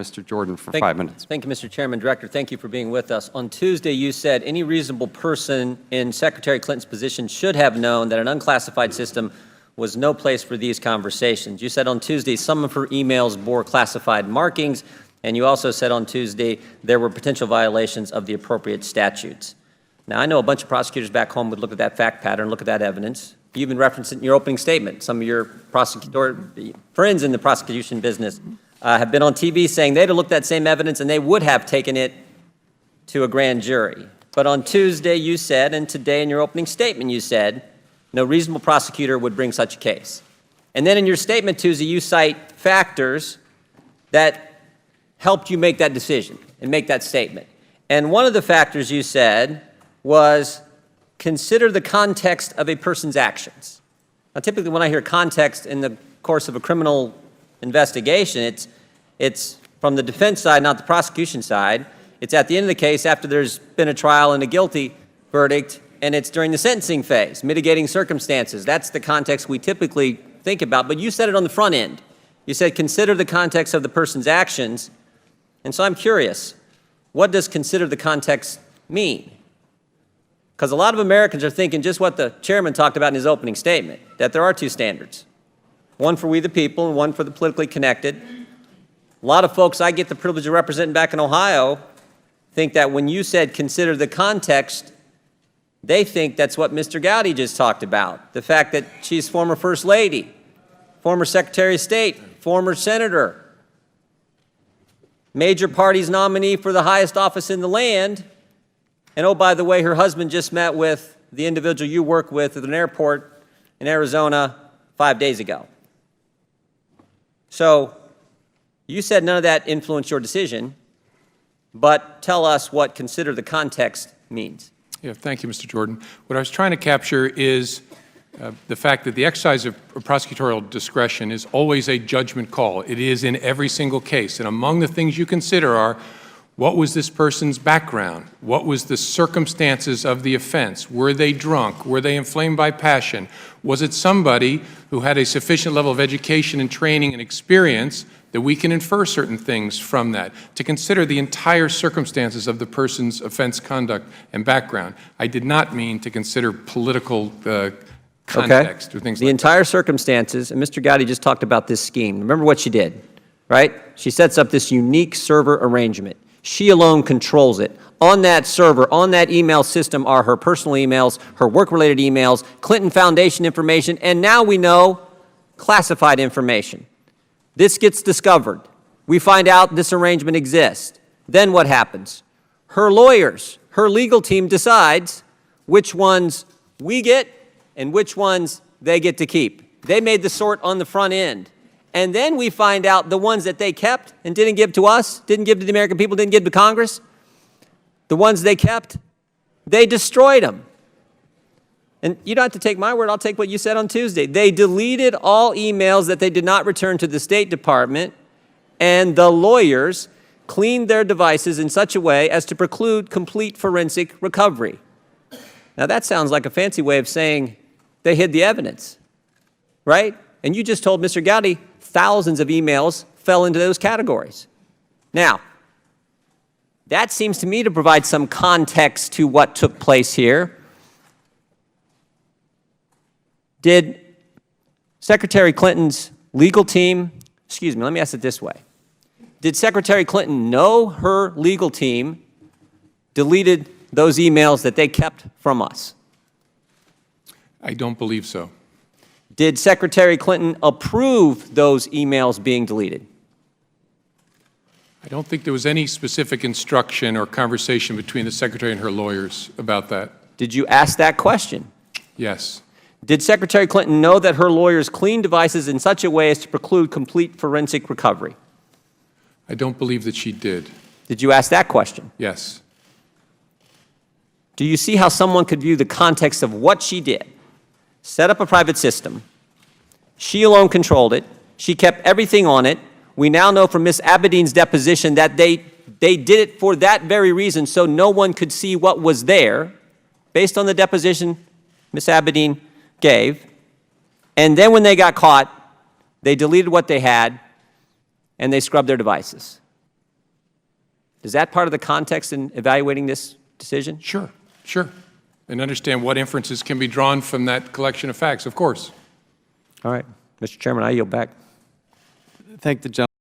Mr. Jordan for 5 minutes. Thank you, Mr. Chairman. Director, thank you for being with us. On Tuesday, you said any reasonable person in Secretary Clinton's position should have known that an unclassified system was no place for these conversations. You said on Tuesday some of her emails bore classified markings, and you also said on Tuesday there were potential violations of the appropriate statutes. Now, I know a bunch of prosecutors back home would look at that fact pattern, look at that evidence. You even referenced it in your opening statement. Some of your friends in the prosecution business have been on TV saying they'd have looked at that same evidence and they would have taken it to a grand jury. But on Tuesday you said, and today in your opening statement you said, no reasonable prosecutor would bring such a case. And then in your statement Tuesday you cite factors that helped you make that decision and make that statement. And one of the factors you said was consider the context of a person's actions. Now, typically when I hear context in the course of a criminal investigation, it's from the defense side, not the prosecution side. It's at the end of the case after there's been a trial and a guilty verdict, and it's during the sentencing phase, mitigating circumstances. That's the context we typically think about, but you said it on the front end. You said consider the context of the person's actions, and so I'm curious, what does consider the context mean? Because a lot of Americans are thinking just what the chairman talked about in his opening statement, that there are two standards. One for we the people and one for the politically connected. A lot of folks I get the privilege of representing back in Ohio think that when you said consider the context, they think that's what Mr. Gowdy just talked about. The fact that she's former First Lady, former Secretary of State, former Senator, major party's nominee for the highest office in the land, and oh, by the way, her husband just met with the individual you work with at an airport in Arizona 5 days ago. So you said none of that influenced your decision, but tell us what consider the context means. Yeah, thank you, Mr. Jordan. What I was trying to capture is the fact that the exercise of prosecutorial discretion is always a judgment call. It is in every single case. And among the things you consider are, what was this person's background? What was the circumstances of the offense? Were they drunk? Were they inflamed by passion? Was it somebody who had a sufficient level of education and training and experience that we can infer certain things from that? To consider the entire circumstances of the person's offense conduct and background. I did not mean to consider political context or things like that. The entire circumstances, and Mr. Gowdy just talked about this scheme. Remember what she did, right? She sets up this unique server arrangement. She alone controls it. On that server, on that email system are her personal emails, her work-related emails, Clinton Foundation information, and now we know classified information. This gets discovered. We find out this arrangement exists. Then what happens? Her lawyers, her legal team decides which ones we get and which ones they get to keep. They made the sort on the front end. And then we find out the ones that they kept and didn't give to us, didn't give to the American people, didn't give to Congress, the ones they kept, they destroyed them. And you don't have to take my word, I'll take what you said on Tuesday. They deleted all emails that they did not return to the State Department, and the lawyers cleaned their devices in such a way as to preclude complete forensic recovery. Now that sounds like a fancy way of saying they hid the evidence, right? And you just told Mr. Gowdy thousands of emails fell into those categories. Now, that seems to me to provide some context to what took place here. Did Secretary Clinton's legal team, let me ask it this way. Did Secretary Clinton know her legal team deleted those emails that they kept from us? I don't believe so. Did Secretary Clinton approve those emails being deleted? I don't think there was any specific instruction or conversation between the Secretary and her lawyers about that. Did you ask that question? Yes. Did Secretary Clinton know that her lawyers cleaned devices in such a way as to preclude complete forensic recovery? I don't believe that she did. Did you ask that question? Yes. Do you see how someone could view the context of what she did? Set up a private system. She alone controlled it. She kept everything on it. We now know from Ms. Abedin's deposition that they did it for that very reason, so no one could see what was there, based on the deposition Ms. Abedin gave. And then when they got caught, they deleted what they had, and they scrubbed their devices. Is that part of the context in evaluating this decision? Sure, sure. And understand what inferences can be drawn from that collection of facts, of course. All right. Mr. Chairman, I yield back. Thank the gentleman.